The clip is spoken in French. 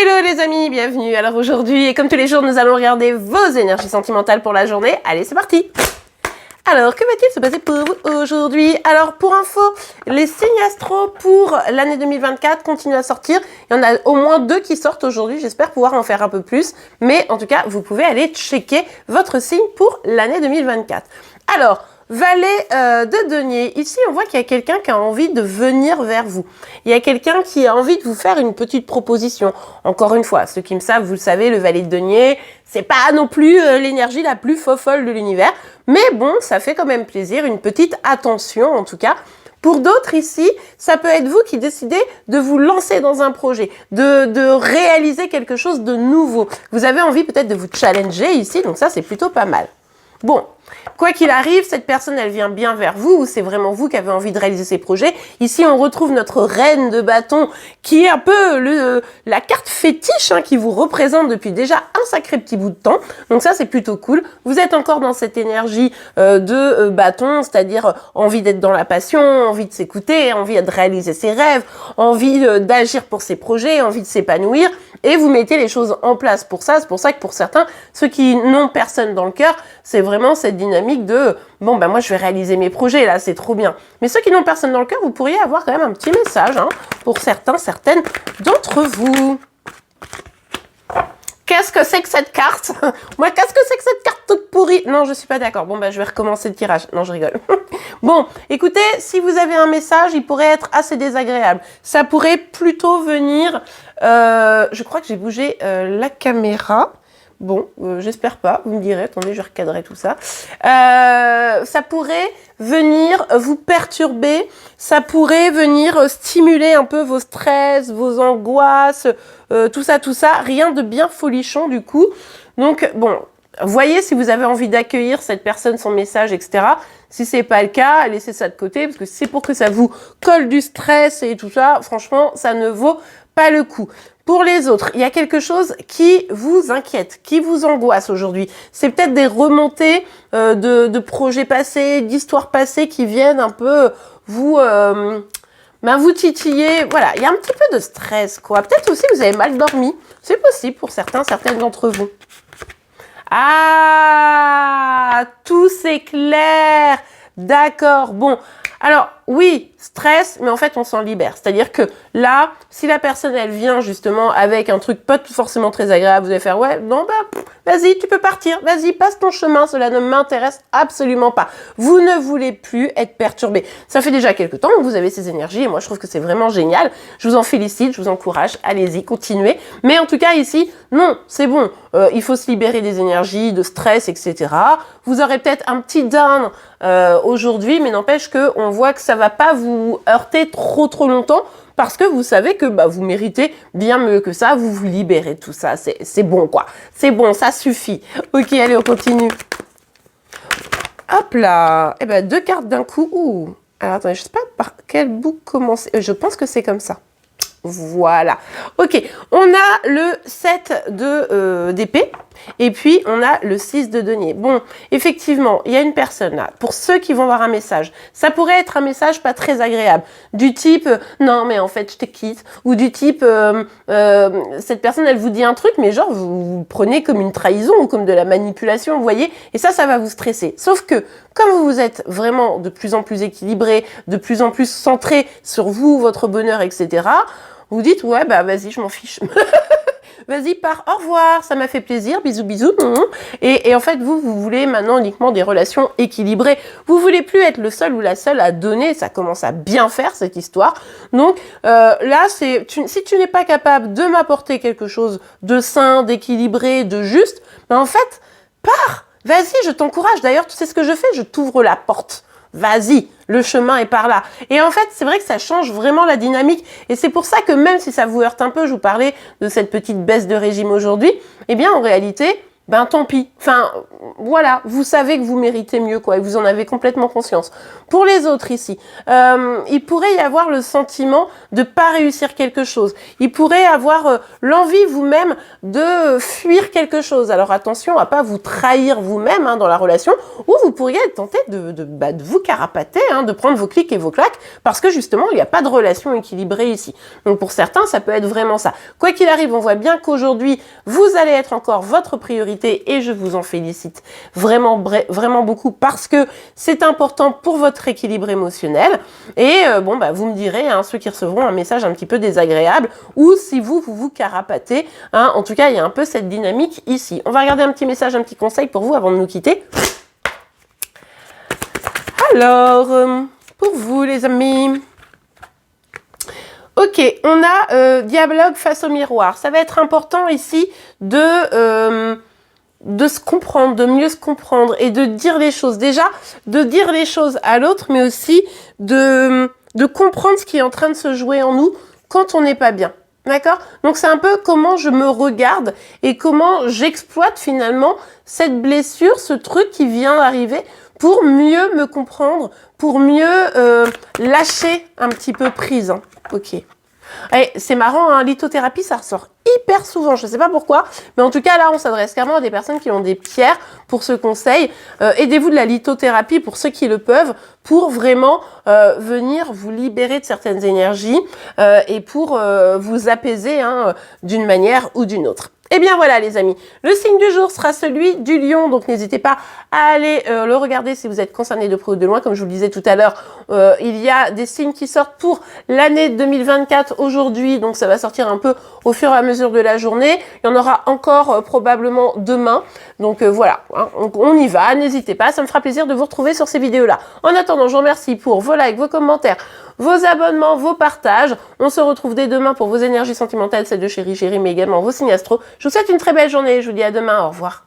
Hello les amis, bienvenue. Alors aujourd'hui, et comme tous les jours, nous allons regarder vos énergies sentimentales pour la journée. Allez, c'est parti. Alors, que va-t-il se passer pour vous aujourd'hui? Alors, pour info, les signes astro pour l'année 2024 continuent à sortir. Il y en a au moins 2 qui sortent aujourd'hui. J'espère pouvoir en faire un peu plus. Mais en tout cas, vous pouvez aller checker votre signe pour l'année 2024. Alors, Valet de denier. Ici, on voit qu'il y a quelqu'un qui a envie de venir vers vous. Il y a quelqu'un qui a envie de vous faire une petite proposition. Encore une fois, ceux qui me savent, vous le savez, le valet de denier, c'est pas non plus l'énergie la plus folle de l'univers. Mais bon, ça fait quand même plaisir, une petite attention en tout cas. Pour d'autres ici, ça peut être vous qui décidez de vous lancer dans un projet, de réaliser quelque chose de nouveau. Vous avez envie peut-être de vous challenger ici, donc ça c'est plutôt pas mal. Bon, quoi qu'il arrive, cette personne, elle vient bien vers vous, ou c'est vraiment vous qui avez envie de réaliser ces projets. Ici, on retrouve notre reine de bâton, qui est un peu la carte fétiche qui vous représente depuis déjà un sacré petit bout de temps. Donc ça, c'est plutôt cool. Vous êtes encore dans cette énergie de bâton, c'est-à-dire envie d'être dans la passion, envie de s'écouter, envie de réaliser ses rêves, envie d'agir pour ses projets, envie de s'épanouir. Et vous mettez les choses en place pour ça. C'est pour ça que pour certains, ceux qui n'ont personne dans le cœur, c'est vraiment cette dynamique de « bon, ben moi, je vais réaliser mes projets, là, c'est trop bien ». Mais ceux qui n'ont personne dans le cœur, vous pourriez avoir quand même un petit message pour certains, certaines d'entre vous. Qu'est-ce que c'est que cette carte? Moi, qu'est-ce que c'est que cette carte toute pourrie? Non, je suis pas d'accord. Bon, ben, je vais recommencer le tirage. Non, je rigole. Bon, écoutez, si vous avez un message, il pourrait être assez désagréable. Ça pourrait plutôt venir... je crois que j'ai bougé la caméra. Bon, j'espère pas. Vous me direz. Attendez, je recadrerai tout ça. Ça pourrait venir vous perturber. Ça pourrait venir stimuler un peu vos stress, vos angoisses, tout ça. Rien de bien folichon du coup. Donc, bon, voyez si vous avez envie d'accueillir cette personne, son message, etc. Si c'est pas le cas, laissez ça de côté parce que c'est pour que ça vous colle du stress et tout ça. Franchement, ça ne vaut pas le coup. Pour les autres, il y a quelque chose qui vous inquiète, qui vous angoisse aujourd'hui. C'est peut-être des remontées de projets passés, d'histoires passées qui viennent un peu vous vous titiller. Voilà, il y a un petit peu de stress, quoi. Peut-être aussi vous avez mal dormi. C'est possible pour certains, certaines d'entre vous. Ah, tout s'éclaire. D'accord, bon. Alors, oui, stress, mais en fait, on s'en libère. C'est-à-dire que là, si la personne, elle vient justement avec un truc pas forcément très agréable, vous allez faire, ouais, non, bah, vas-y, tu peux partir, vas-y, passe ton chemin, cela ne m'intéresse absolument pas. Vous ne voulez plus être perturbé. Ça fait déjà quelques temps que vous avez ces énergies, et moi, je trouve que c'est vraiment génial. Je vous en félicite, je vous encourage, allez-y, continuez. Mais en tout cas, ici, non, c'est bon. Il faut se libérer des énergies, de stress, etc. Vous aurez peut-être un petit down aujourd'hui, mais n'empêche que on voit que ça va pas vous heurter trop longtemps parce que vous savez que vous méritez bien mieux que ça, vous vous libérez de tout ça, c'est bon quoi. C'est bon, ça suffit. Ok, allez, on continue. Hop là. Eh ben 2 cartes d'un coup. Ouh. Alors attendez, je sais pas par quel bout commencer. Je pense que c'est comme ça. Voilà. Ok, on a le 7 d'épée et puis on a le 6 de denier. Bon, effectivement, il y a une personne là. Pour ceux qui vont voir un message, ça pourrait être un message pas très agréable. Du type, non mais en fait je te quitte. Ou du type, cette personne elle vous dit un truc mais genre vous prenez comme une trahison ou comme de la manipulation, vous voyez. Et ça va vous stresser. Sauf que comme vous êtes vraiment de plus en plus équilibré, de plus en plus centré sur vous, votre bonheur, etc., vous dites, ouais, bah vas-y, je m'en fiche. Vas-y, pars, au revoir, ça m'a fait plaisir, bisous, bisous. Et en fait, vous voulez maintenant uniquement des relations équilibrées. Vous voulez plus être le seul ou la seule à donner, ça commence à bien faire cette histoire. Donc là, si tu n'es pas capable de m'apporter quelque chose de sain, d'équilibré, de juste, en fait, pars. Vas-y, je t'encourage. D'ailleurs, tu sais ce que je fais? Je t'ouvre la porte. Vas-y, le chemin est par là. Et en fait, c'est vrai que ça change vraiment la dynamique. Et c'est pour ça que même si ça vous heurte un peu, je vous parlais de cette petite baisse de régime aujourd'hui, eh bien, en réalité, ben tant pis. Enfin, voilà, vous savez que vous méritez mieux, quoi, et vous en avez complètement conscience. Pour les autres ici, il pourrait y avoir le sentiment de pas réussir quelque chose. Il pourrait avoir l'envie vous-même de fuir quelque chose. Alors attention à pas vous trahir vous-même hein, dans la relation, ou vous pourriez être tenté de vous carapater, hein, de prendre vos clics et vos claques, parce que justement, il n'y a pas de relation équilibrée ici. Donc pour certains, ça peut être vraiment ça. Quoi qu'il arrive, on voit bien qu'aujourd'hui, vous allez être encore votre priorité et je vous en félicite vraiment, vraiment beaucoup parce que c'est important pour votre équilibre émotionnel. Et bon, bah, vous me direz, hein, ceux qui recevront un message un petit peu désagréable ou si vous carapatez. Hein, en tout cas, il y a un peu cette dynamique ici. On va regarder un petit message, un petit conseil pour vous avant de nous quitter. Alors, pour vous les amis... Ok, on a dialogue face au miroir. Ça va être important ici de se comprendre, de mieux se comprendre et de dire les choses. Déjà, de dire les choses à l'autre, mais aussi de comprendre ce qui est en train de se jouer en nous quand on n'est pas bien. D'accord? Donc c'est un peu comment je me regarde et comment j'exploite finalement cette blessure, ce truc qui vient d'arriver pour mieux me comprendre, pour mieux lâcher un petit peu prise. Hein. Ok. Et c'est marrant, hein, lithothérapie, ça ressort hyper souvent, je ne sais pas pourquoi, mais en tout cas là on s'adresse clairement à des personnes qui ont des pierres pour ce conseil. Aidez-vous de la lithothérapie pour ceux qui le peuvent, pour vraiment venir vous libérer de certaines énergies et pour vous apaiser hein, d'une manière ou d'une autre. Et bien voilà les amis, le signe du jour sera celui du lion, donc n'hésitez pas à aller le regarder si vous êtes concerné de près ou de loin. Comme je vous le disais tout à l'heure, il y a des signes qui sortent pour l'année 2024 aujourd'hui, donc ça va sortir un peu au fur et à mesure de la journée. Il y en aura encore probablement demain, donc voilà, hein, on y va, n'hésitez pas, ça me fera plaisir de vous retrouver sur ces vidéos-là. En attendant, je vous remercie pour vos likes, vos commentaires, vos abonnements, vos partages. On se retrouve dès demain pour vos énergies sentimentales, celles de chérie, mais également vos signes astro. Je vous souhaite une très belle journée, je vous dis à demain, au revoir.